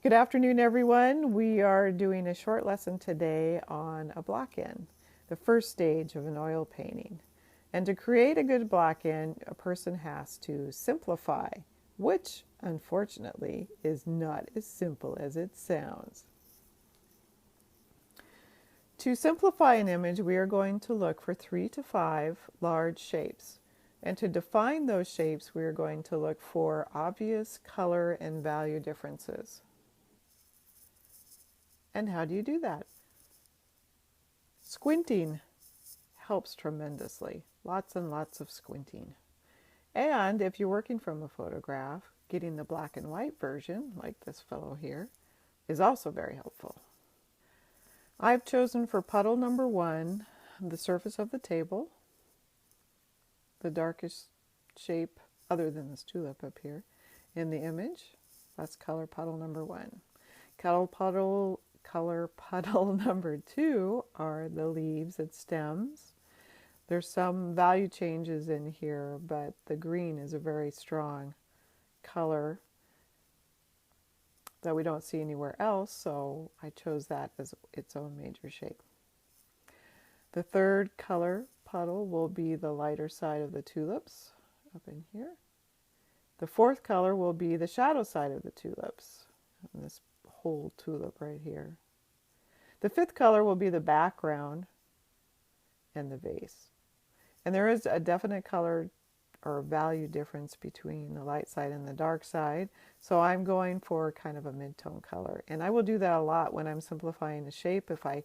Good afternoon, everyone. We are doing a short lesson today on a block-in, the first stage of an oil painting. And to create a good block-in, a person has to simplify, which unfortunately is not as simple as it sounds. To simplify an image, we are going to look for 3 to 5 large shapes. And to define those shapes, we are going to look for obvious color and value differences. And how do you do that? Squinting helps tremendously. Lots and lots of squinting. And if you're working from a photograph, getting the black and white version, like this fellow here, is also very helpful. I've chosen for puddle number 1 the surface of the table, the darkest shape other than this tulip up here in the image. That's color puddle number 1. Color puddle number 2 are the leaves and stems. There's some value changes in here, but the green is a very strong color that we don't see anywhere else, so I chose that as its own major shape. The third color puddle will be the lighter side of the tulips up in here. The fourth color will be the shadow side of the tulips, and this whole tulip right here. The fifth color will be the background and the vase. And there is a definite color or value difference between the light side and the dark side. So I'm going for kind of a mid-tone color. And I will do that a lot when I'm simplifying a shape. If I'm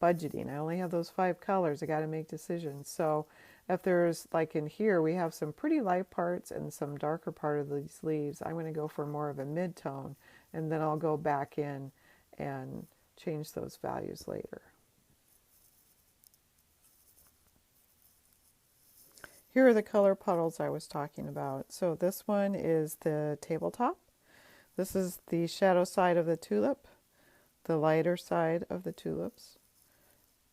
budgeting, I only have those 5 colors, I got to make decisions. So if there's, like in here, we have some pretty light parts and some darker part of these leaves, I'm going to go for more of a mid-tone, and then I'll go back in and change those values later. Here are the color puddles I was talking about. So this one is the tabletop. This is the shadow side of the tulip, the lighter side of the tulips,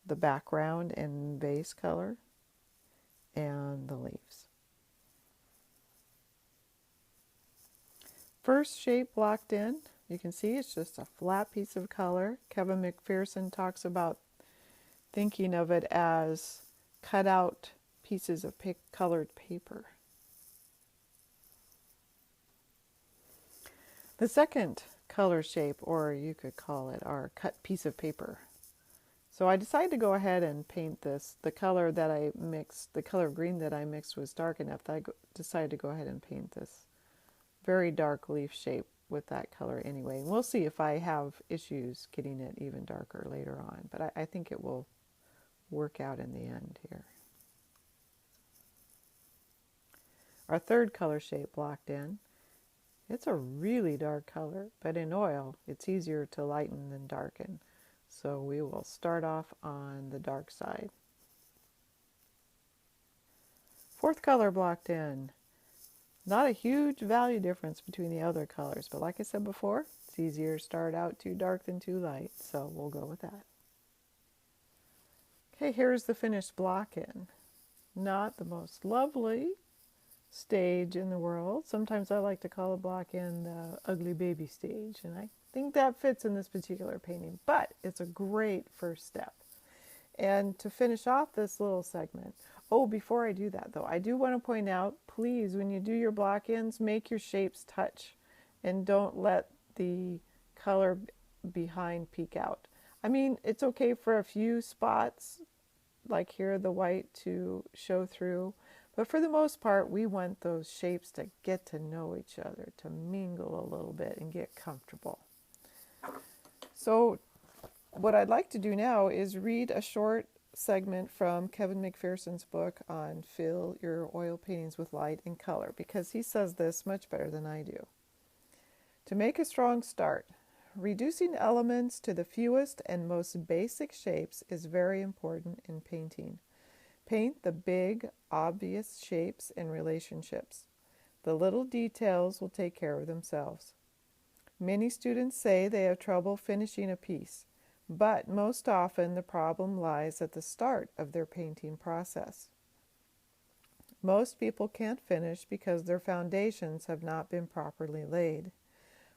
the background and vase color, and the leaves. First shape blocked in, you can see it's just a flat piece of color. Kevin McPherson talks about thinking of it as cut out pieces of colored paper. The second color shape, or you could call it our cut piece of paper. So I decided to go ahead and paint this. The color that I mixed, the color green that I mixed was dark enough that I decided to go ahead and paint this very dark leaf shape with that color anyway. And we'll see if I have issues getting it even darker later on, but I think it will work out in the end here. Our third color shape blocked in. It's a really dark color, but in oil, it's easier to lighten than darken. So we will start off on the dark side. Fourth color blocked in. Not a huge value difference between the other colors, but like I said before, it's easier to start out too dark than too light, so we'll go with that. Okay, here's the finished block in. Not the most lovely stage in the world. Sometimes I like to call a block in the ugly baby stage, and I think that fits in this particular painting, but it's a great first step. And to finish off this little segment, before I do that though, I do want to point out, please, when you do your block-ins, make your shapes touch and don't let the color behind peek out. I mean, it's okay for a few spots, like here, the white to show through, but for the most part, we want those shapes to get to know each other, to mingle a little bit and get comfortable. So what I'd like to do now is read a short segment from Kevin McPherson's book on Fill Your Oil Paintings with Light and Color, because he says this much better than I do. To make a strong start, reducing elements to the fewest and most basic shapes is very important in painting. Paint the big, obvious shapes and relationships. The little details will take care of themselves. Many students say they have trouble finishing a piece, but most often the problem lies at the start of their painting process. Most people can't finish because their foundations have not been properly laid.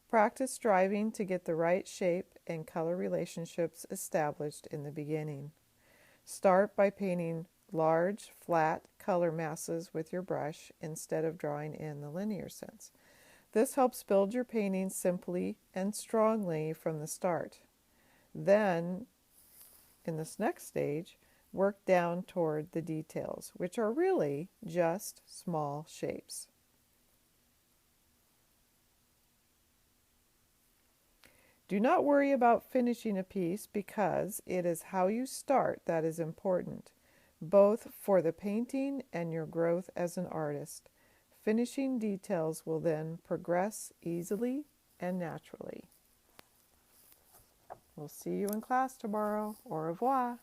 Practice striving to get the right shape and color relationships established in the beginning. Start by painting large, flat color masses with your brush instead of drawing in the linear sense. This helps build your painting simply and strongly from the start. Then, in this next stage, work down toward the details, which are really just small shapes. Do not worry about finishing a piece because it is how you start that is important, both for the painting and your growth as an artist. Finishing details will then progress easily and naturally. We'll see you in class tomorrow. Au revoir.